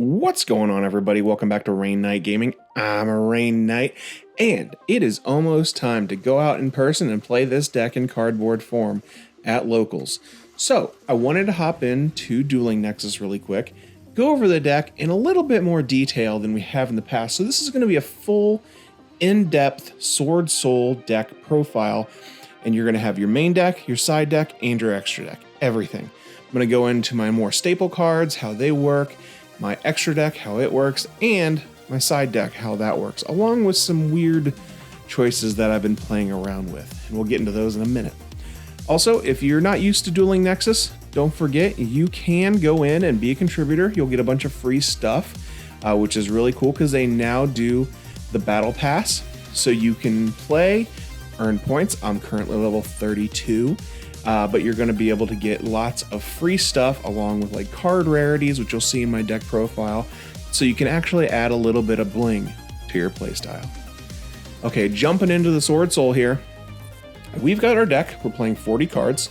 What's going on, everybody? Welcome back to Rainnite Gaming. I'm a Rainnite, and it is almost time to go out in person and play this deck in cardboard form at locals. So I wanted to hop into Dueling Nexus really quick, go over the deck in a little bit more detail than we have in the past. So this is going to be a full, in-depth SwordSoul deck profile, and you're going to have your main deck, your side deck, and your extra deck, everything. I'm going to go into my more staple cards, how they work, my extra deck, how it works, and my side deck, how that works, along with some weird choices that I've been playing around with, and we'll get into those in a minute. Also, if you're not used to Dueling Nexus, don't forget you can go in and be a contributor. You'll get a bunch of free stuff, which is really cool because they now do the Battle Pass, so you can play, earn points. I'm currently level 32. But you're going to be able to get lots of free stuff along with like card rarities, which you'll see in my deck profile, so you can actually add a little bit of bling to your playstyle. Okay, jumping into the SwordSoul here. We've got our deck. We're playing 40 cards,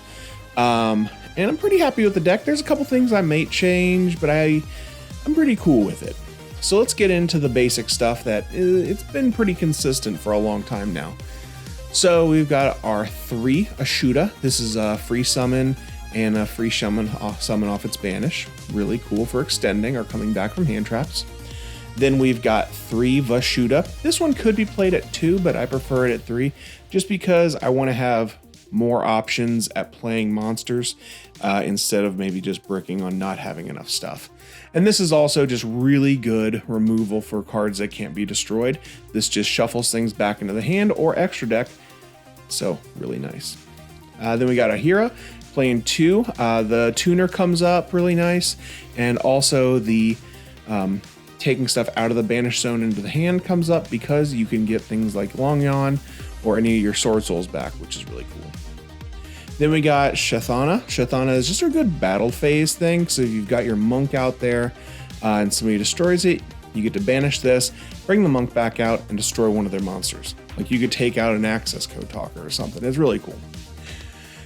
and I'm pretty happy with the deck. There's a couple things I might change, but I'm pretty cool with it. So let's get into the basic stuff that it's been pretty consistent for a long time now. So we've got our 3 Ashuda. This is a free summon and a free summon off its banish. Really cool for extending or coming back from hand traps. Then we've got 3 Vashuda. This one could be played at 2, but I prefer it at 3 just because I want to have more options at playing monsters instead of maybe just bricking on not having enough stuff. And this is also just really good removal for cards that can't be destroyed. This just shuffles things back into the hand or extra deck. So really nice. Then we got Ahira playing 2. The tuner comes up really nice. And also the taking stuff out of the banish zone into the hand comes up because you can get things like Long Yawn or any of your SwordSouls back, which is really cool. Then we got Shathana. Shathana is just a good battle phase thing. So if you've got your monk out there and somebody destroys it, you get to banish this, bring the monk back out, and destroy one of their monsters. Like you could take out an access code talker or something. It's really cool.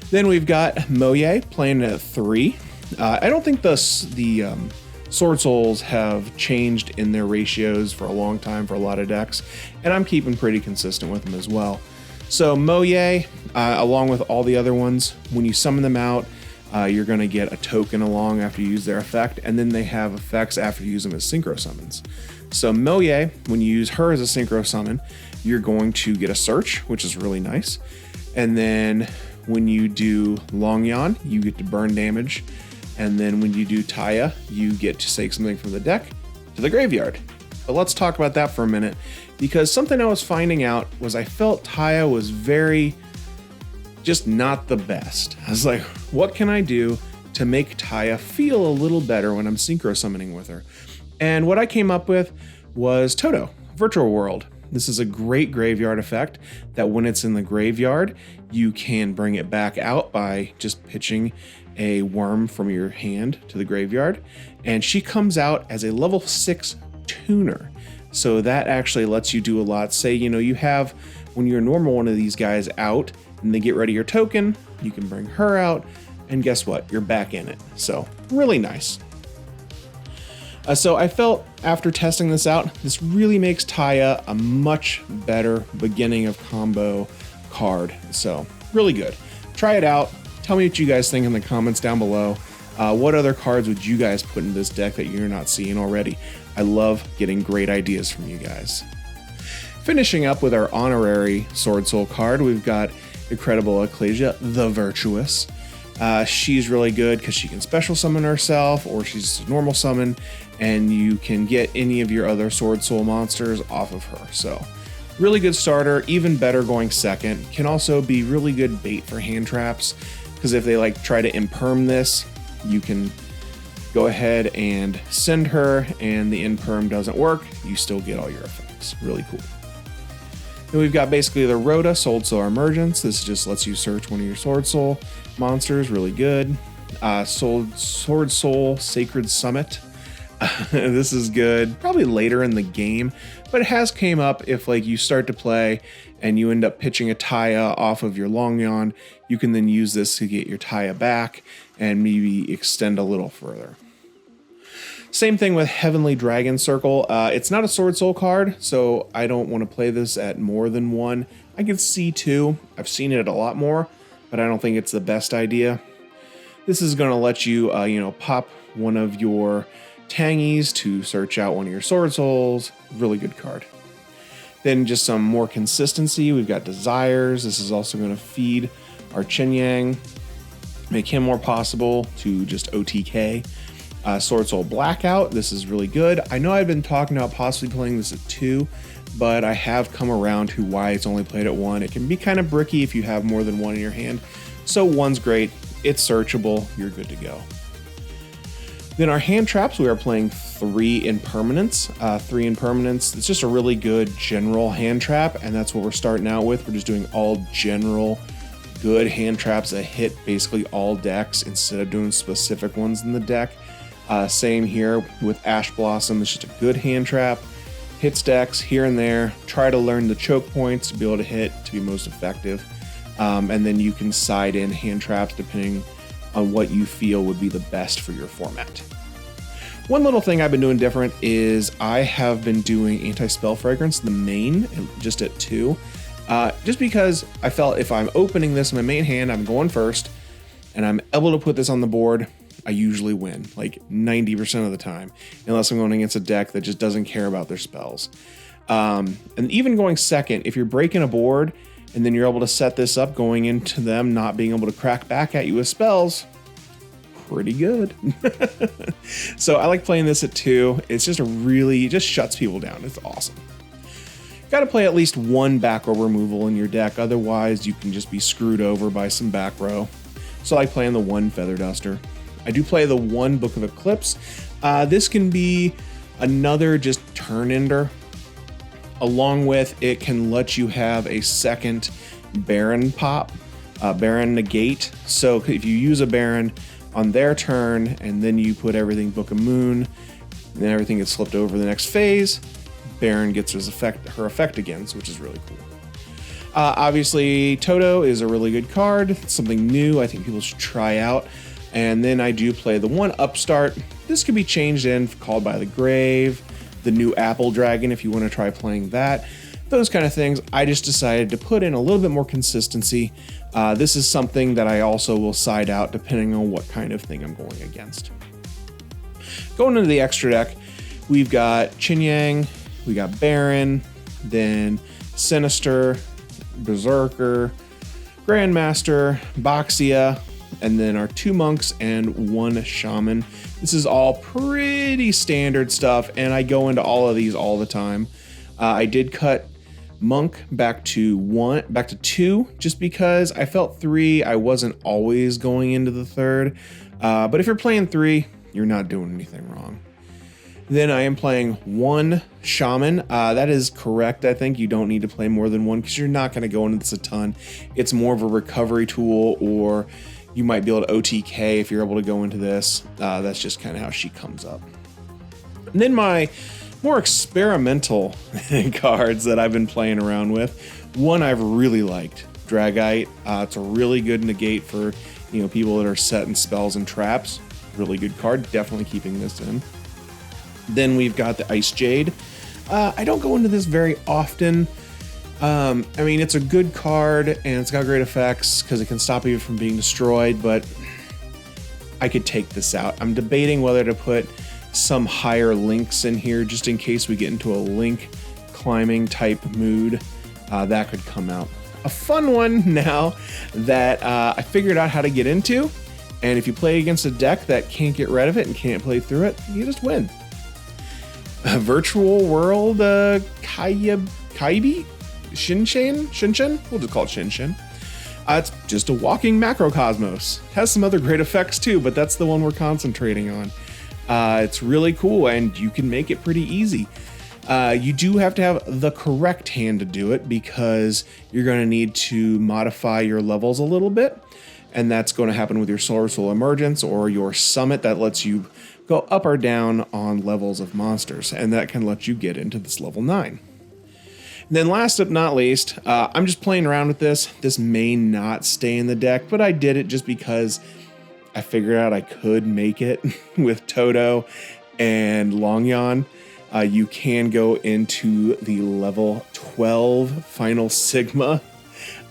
Then we've got Moye playing at 3. I don't think the SwordSouls have changed in their ratios for a long time for a lot of decks, and I'm keeping pretty consistent with them as well. So Moye, along with all the other ones, when you summon them out, you're going to get a token along after you use their effect, and then they have effects after you use them as synchro summons. So Moye, when you use her as a synchro summon, you're going to get a search, which is really nice. And then when you do Long Yawn, you get to burn damage. And then when you do Taya, you get to take something from the deck to the graveyard. But let's talk about that for a minute, because something I was finding out was I felt Taya was very just not the best. I was like, what can I do to make Taya feel a little better when I'm synchro summoning with her? And what I came up with was Toto, Virtual World. This is a great graveyard effect that when it's in the graveyard, you can bring it back out by just pitching a worm from your hand to the graveyard. And she comes out as a level 6 tuner. So that actually lets you do a lot. Say, you have, when you're a normal one of these guys out and they get ready your token, you can bring her out, and guess what? You're back in it. So really nice. So I felt after testing this out, this really makes Taya a much better beginning of combo card. So really good. Try it out. Tell me what you guys think in the comments down below. What other cards would you guys put in this deck that you're not seeing already? I love getting great ideas from you guys. Finishing up with our honorary SwordSoul card, we've got Incredible Ecclesia, the Virtuous. She's really good because she can special summon herself, or she's a normal summon, and you can get any of your other SwordSoul monsters off of her. So really good starter, even better going second. Can also be really good bait for hand traps, because if they try to imperm this, you can go ahead and send her, and the imperm doesn't work, you still get all your effects. Really cool. Then we've got basically the Rhoda, SwordSoul Emergence. This just lets you search one of your SwordSoul monsters. Really good. SwordSoul Sacred Summit. This is good. Probably later in the game, but it has came up if you start to play and you end up pitching a Taya off of your Long Yawn. You can then use this to get your Taya back and maybe extend a little further. Same thing with Heavenly Dragon Circle. It's not a SwordSoul card, so I don't want to play this at more than one. I can see two. I've seen it a lot more, but I don't think it's the best idea. This is going to let you, pop one of your Tangies to search out one of your SwordSouls. Really good card. Then just some more consistency. We've got Desires. This is also going to feed our Qinyang, make him more possible to just OTK. SwordSoul Blackout. This is really good. I know I've been talking about possibly playing this at 2, but I have come around to why it's only played at 1. It can be kind of bricky if you have more than one in your hand. So 1's great. It's searchable. You're good to go. Then our hand traps, we are playing 3 Impermanence. 3 Impermanence, it's just a really good general hand trap, and that's what we're starting out with. We're just doing all general good hand traps that hit basically all decks instead of doing specific ones in the deck. Same here with Ash Blossom. It's just a good hand trap. Hits decks here and there. Try to learn the choke points to be able to hit to be most effective. And then you can side in hand traps depending on what you feel would be the best for your format. One little thing I've been doing different is I have been doing Anti-Spell Fragrance, the main, just at 2. Just because I felt if I'm opening this in my main hand, I'm going first, and I'm able to put this on the board, I usually win, like 90% of the time, unless I'm going against a deck that just doesn't care about their spells. And even going second, if you're breaking a board, and then you're able to set this up going into them not being able to crack back at you with spells, pretty good. So I like playing this at 2. It's just it just shuts people down. It's awesome. Got to play at least 1 back row removal in your deck, otherwise you can just be screwed over by some back row. So I like playing the 1 Feather Duster. I do play the 1 Book of Eclipse. This can be another just turn ender. Along with it can let you have a second Baron pop, Baron negate. So if you use a Baron on their turn and then you put everything Book of Moon, then everything gets flipped over the next phase, Baron gets her effect again, which is really cool. Obviously, Toto is a really good card. It's something new I think people should try out. And then I do play the 1 Upstart. This could be changed in, Called by the Grave, the new Apple Dragon if you want to try playing that. Those kind of things. I just decided to put in a little bit more consistency. This is something that I also will side out depending on what kind of thing I'm going against. Going into the extra deck, we've got Qinyang, we got Baron, then Sinister, Berserker, Grandmaster, Boxia, and then our 2 Monks and 1 Shaman. This is all pretty standard stuff, and I go into all of these all the time. I did cut Monk back to 2, just because I felt 3, I wasn't always going into the 3rd. But if you're playing 3, you're not doing anything wrong. Then I am playing 1 Shaman. That is correct. I think you don't need to play more than 1 because you're not going to go into this a ton. It's more of a recovery tool, or you might be able to OTK if you're able to go into this. That's just kind of how she comes up. And then my more experimental cards that I've been playing around with. One I've really liked, Dragite. It's a really good negate for people that are setting spells and traps. Really good card. Definitely keeping this in. Then we've got the Ice Jade. I don't go into this very often. It's a good card and it's got great effects because it can stop you from being destroyed, but I could take this out. I'm debating whether to put some higher links in here just in case we get into a link climbing type mood. That could come out. A fun one now that I figured out how to get into, and if you play against a deck that can't get rid of it and can't play through it, you just win. Virtual World Kaibi? Shinshin? We'll just call it Shinshin. It's just a walking macrocosmos. Has some other great effects too, but that's the one we're concentrating on. It's really cool, and you can make it pretty easy. You do have to have the correct hand to do it because you're going to need to modify your levels a little bit, and that's going to happen with your SwordSoul Emergence or your Summit that lets you go up or down on levels of monsters, and that can let you get into this level 9. And then last but not least, I'm just playing around with this. This may not stay in the deck, but I did it just because I figured out I could make it with Toto and Long Yon, you can go into the level 12 Final Sigma.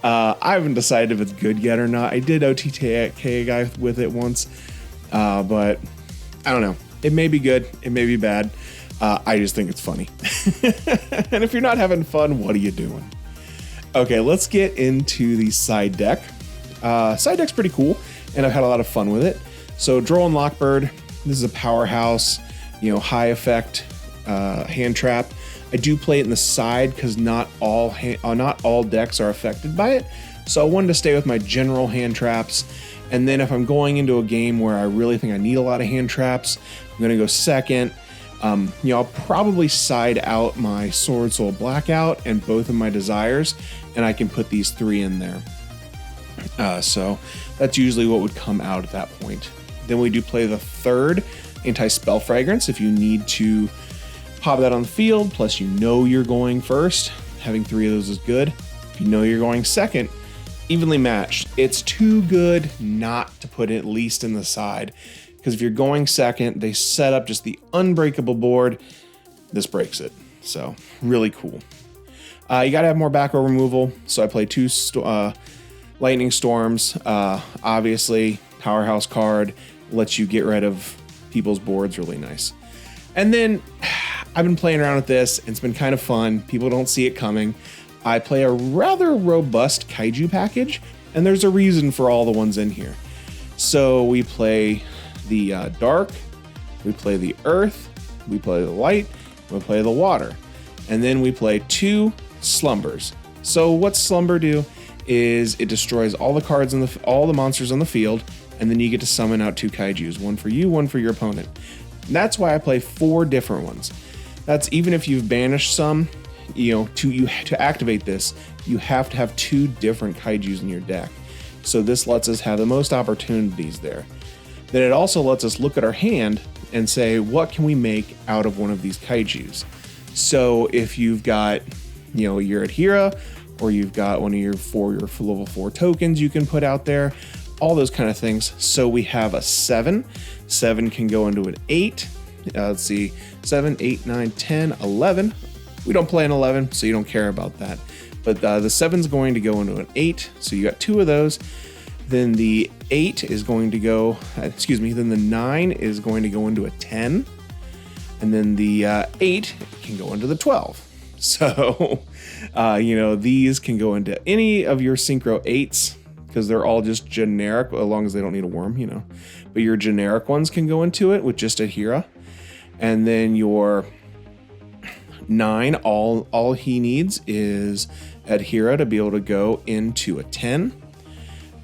I haven't decided if it's good yet or not. I did OTK a guy with it once, but I don't know. It may be good. It may be bad. I just think it's funny. And if you're not having fun, what are you doing? Okay, let's get into the side deck. Side deck's pretty cool, and I've had a lot of fun with it. So Droll and Lockbird, this is a powerhouse, high effect hand trap. I do play it in the side because not all decks are affected by it. So I wanted to stay with my general hand traps. And then if I'm going into a game where I really think I need a lot of hand traps, I'm going to go second. I'll probably side out my SwordSoul Blackout and both of my Desires, and I can put these 3 in there. So that's usually what would come out at that point. Then we do play the third Anti-Spell Fragrance if you need to pop that on the field, plus you're going first. Having 3 of those is good. If you're going second, evenly matched. It's too good not to put it at least in the side, because if you're going second, they set up just the unbreakable board. This breaks it. So really cool. You got to have more back row removal. So I play 2 Lightning Storms. Obviously, powerhouse card lets you get rid of people's boards really nice. And then I've been playing around with this, and it's been kind of fun. People don't see it coming. I play a rather robust kaiju package, and there's a reason for all the ones in here. So we play the dark, we play the earth, we play the light, we play the water, and then we play 2 slumbers. So what slumber do is it destroys all the cards in all the monsters on the field, and then you get to summon out 2 kaijus, one for you, one for your opponent. And that's why I play 4 different ones. That's even if you've banished some, to activate this, you have to have 2 different kaijus in your deck. So this lets us have the most opportunities there. Then it also lets us look at our hand and say, what can we make out of one of these kaijus? So if you've got, your Adhira, or you've got one of your level 4 tokens you can put out there, all those kind of things. So we have a 7. 7 can go into an 8. Let's see, 7, 8, 9, 10, 11. We don't play an 11, so you don't care about that. But the 7's going to go into an 8, so you got 2 of those. Then the 8 is going to go, then the 9 is going to go into a 10. And then the 8 can go into the 12. So, these can go into any of your Synchro 8s, because they're all just generic, as long as they don't need a worm, But your generic ones can go into it with just Adhira. And then your 9, all he needs is Adhira to be able to go into a 10.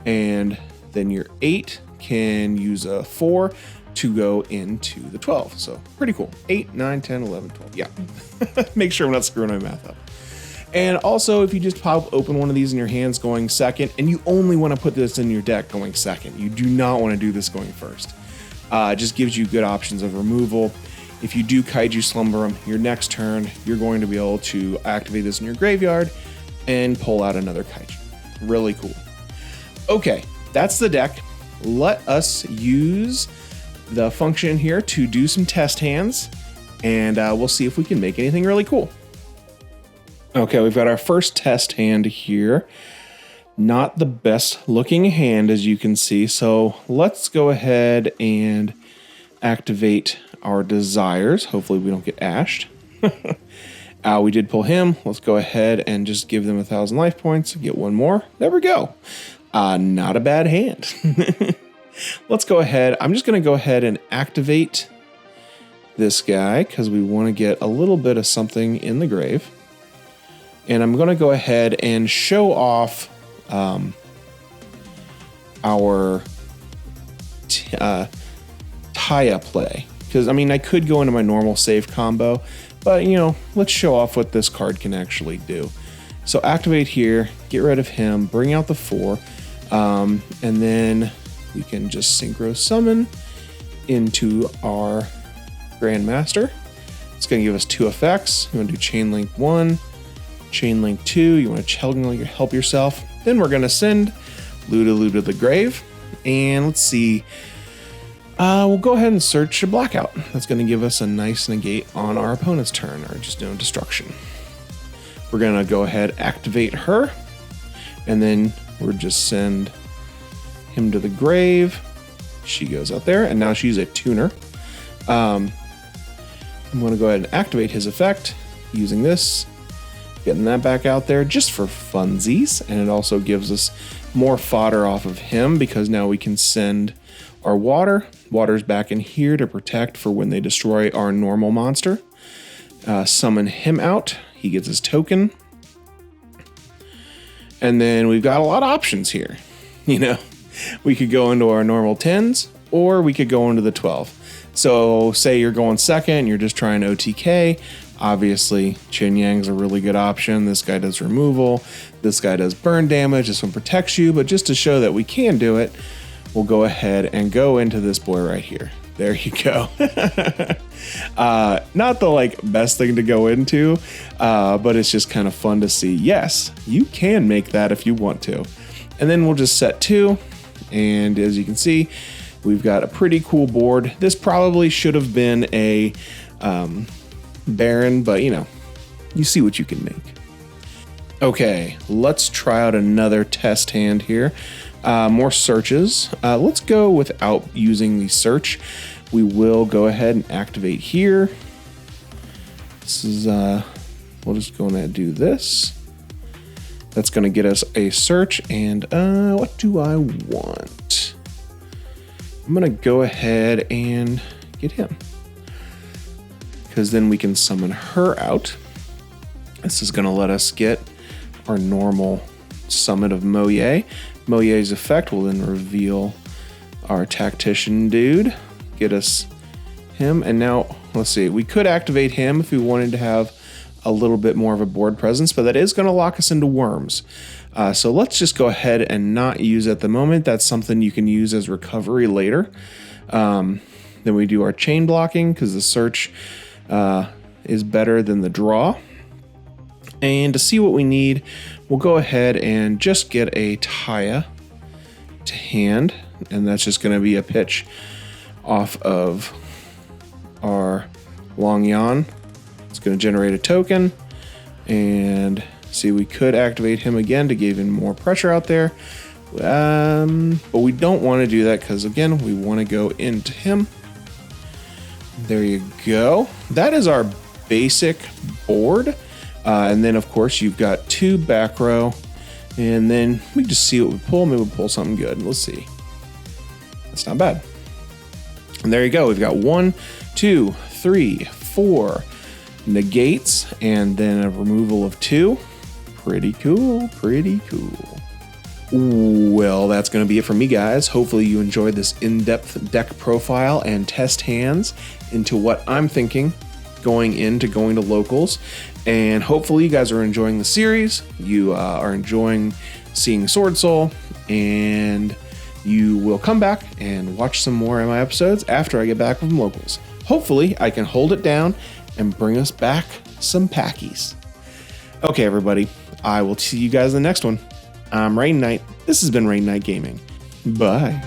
And then your 8 can use a 4 to go into the 12. So pretty cool. 8, 9, 10, 11, 12. Yeah. Make sure I'm not screwing my math up. And also, if you just pop open one of these in your hands going second, and you only want to put this in your deck going second, you do not want to do this going first. It just gives you good options of removal. If you do Kaiju Slumber them, your next turn, you're going to be able to activate this in your graveyard and pull out another Kaiju. Really cool. Okay, that's the deck. Let us use the function here to do some test hands, and we'll see if we can make anything really cool. Okay, we've got our first test hand here. Not the best looking hand, as you can see, so let's go ahead and activate our Desires. Hopefully we don't get ashed. We did pull him. Let's go ahead and just give them 1,000 life points. Get one more. There we go. Not a bad hand. Let's go ahead. I'm just going to go ahead and activate this guy because we want to get a little bit of something in the grave. And I'm going to go ahead and show off our Taya play. Because, I could go into my normal save combo, but, let's show off what this card can actually do. So activate here, get rid of him, bring out the 4, and then we can just Synchro Summon into our Grandmaster. It's going to give us 2 effects. You want to do Chain Link 1, Chain Link 2, you want to help yourself. Then we're going to send Luda to the grave, and let's see. We'll go ahead and search a blackout. That's going to give us a nice negate on our opponent's turn, or just no destruction. We're going to go ahead, activate her, and then we'll just send him to the grave. She goes out there, and now she's a tuner. I'm going to go ahead and activate his effect using this, getting that back out there just for funsies, and it also gives us more fodder off of him because now we can send our water. Water's back in here to protect for when they destroy our normal monster. Summon him out. He gets his token. And then we've got a lot of options here. You know, we could go into our normal 10s or we could go into the 12. So say you're going second, you're just trying OTK. Obviously, Chin Yang's a really good option. This guy does removal. This guy does burn damage. This one protects you. But just to show that we can do it, we'll go ahead and go into this boy right here. There you go. Not the best thing to go into, but it's just kind of fun to see. Yes, you can make that if you want to. And then we'll just set 2. And as you can see, we've got a pretty cool board. This probably should have been a Baron, but you see what you can make. Okay, let's try out another test hand here. More searches. Let's go without using the search. We will go ahead and activate here. This is, we'll just go ahead and do this. That's going to get us a search. And what do I want? I'm going to go ahead and get him, because then we can summon her out. This is going to let us get our normal summon of Moye. Moye's effect will then reveal our tactician dude, get us him, and now let's see, we could activate him if we wanted to have a little bit more of a board presence, but that is going to lock us into worms. So let's just go ahead and not use at the moment. That's something you can use as recovery later. Then we do our chain blocking because the search is better than the draw. And to see what we need, we'll go ahead and just get a Taya to hand, and that's just going to be a pitch off of our Long Yan. It's going to generate a token, and see, we could activate him again to give him more pressure out there, but we don't want to do that because, again, we want to go into him. There you go. That is our basic board. And then, of course, you've got 2 back row. And then we just see what we pull. Maybe we'll pull something good. Let's see. That's not bad. And there you go. We've got 1, 2, 3, 4 negates. And then a removal of 2. Pretty cool. Pretty cool. Well, that's going to be it for me, guys. Hopefully you enjoyed this in-depth deck profile and test hands into what I'm thinking going to locals. And hopefully you guys are enjoying the series. You are enjoying seeing SwordSoul, and you will come back and watch some more of my episodes after I get back from locals. Hopefully I can hold it down and bring us back some packies. Okay, everybody, I will see you guys in the next one. I'm Rainnite. This has been Rainnite Gaming. Bye.